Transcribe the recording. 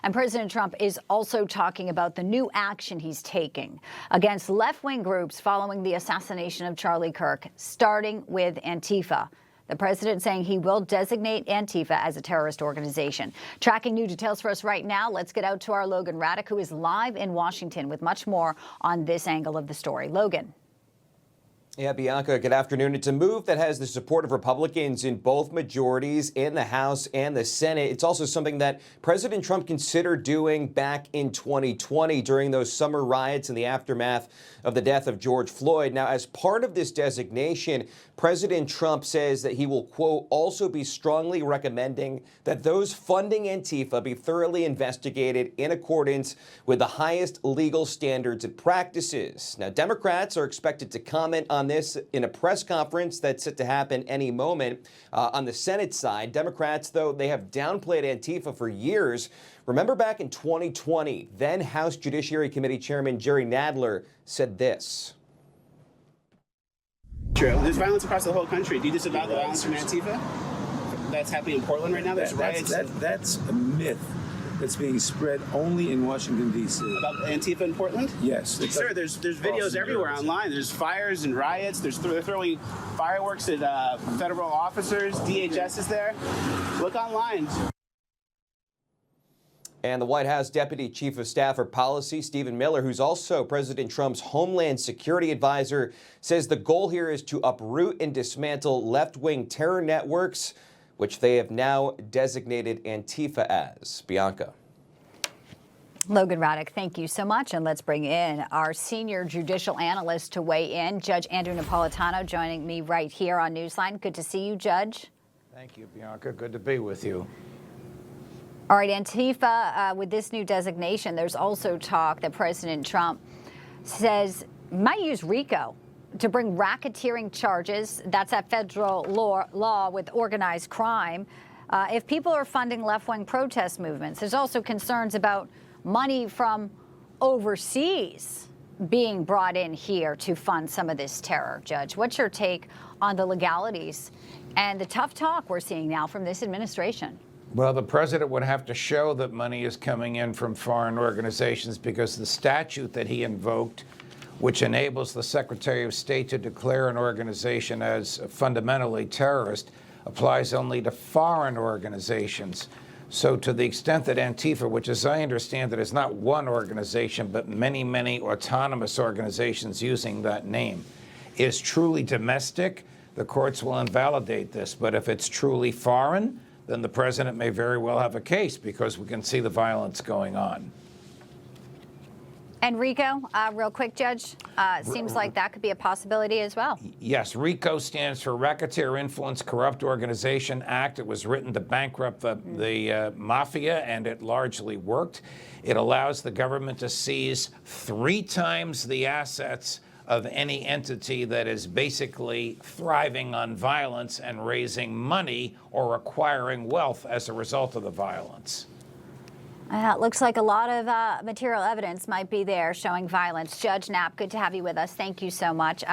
And President Trump is also talking about the new action he's taking against left-wing groups following the assassination of Charlie Kirk, starting with Antifa. The president saying he will designate Antifa as a terrorist organization. Tracking new details for us right now, let's get out to our Logan Raddick, who is live in Washington with much more on this angle of the story. Logan. Yeah, Bianca, good afternoon. It's a move that has the support of Republicans in both majorities in the House and the Senate. It's also something that President Trump considered doing back in 2020 during those summer riots in the aftermath of the death of George Floyd. Now, as part of this designation, President Trump says that he will, quote, also be strongly recommending that those funding Antifa be thoroughly investigated in accordance with the highest legal standards and practices. Now, Democrats are expected to comment on this in a press conference that's set to happen any moment. On the Senate side, Democrats, though, they have downplayed Antifa for years. Remember back in 2020, then House Judiciary Committee Chairman Jerry Nadler said this. True. There's violence across the whole country. Do you disavow the violence from Antifa that's happening in Portland right now? There's riots. That's a myth that's being spread only in Washington, D.C. About Antifa in Portland? Yes. Sir, there's videos everywhere online. There's fires and riots. They're throwing fireworks at federal officers. DHS is there. Look online. And the White House Deputy Chief of Staff for Policy, Stephen Miller, who's also President Trump's Homeland Security Advisor, says the goal here is to uproot and dismantle left-wing terror networks, which they have now designated Antifa as. Bianca. Logan Raddick, thank you so much. And let's bring in our senior judicial analyst to weigh in, Judge Andrew Napolitano, joining me right here on Newsline. Good to see you, Judge. Thank you, Bianca. Good to be with you. All right, Antifa, with this new designation, there's also talk that President Trump says might use RICO to bring racketeering charges. That's that federal law with organized crime. If people are funding left-wing protest movements, there's also concerns about money from overseas being brought in here to fund some of this terror. Judge, what's your take on the legalities and the tough talk we're seeing now from this administration? Well, the president would have to show that money is coming in from foreign organizations because the statute that he invoked, which enables the Secretary of State to declare an organization as fundamentally terrorist, applies only to foreign organizations. So to the extent that Antifa, which as I understand it is not one organization, but many, many autonomous organizations using that name, is truly domestic, the courts will invalidate this. But if it's truly foreign, then the president may very well have a case because we can see the violence going on. And RICO, real quick, Judge, seems like that could be a possibility as well. Yes, RICO stands for Racketeer Influence Corrupt Organization Act. It was written to bankrupt the mafia, and it largely worked. It allows the government to seize 3 times the assets of any entity that is basically thriving on violence and raising money or acquiring wealth as a result of the violence. It looks like a lot of material evidence might be there showing violence. Judge Knapp, good to have you with us. Thank you so much.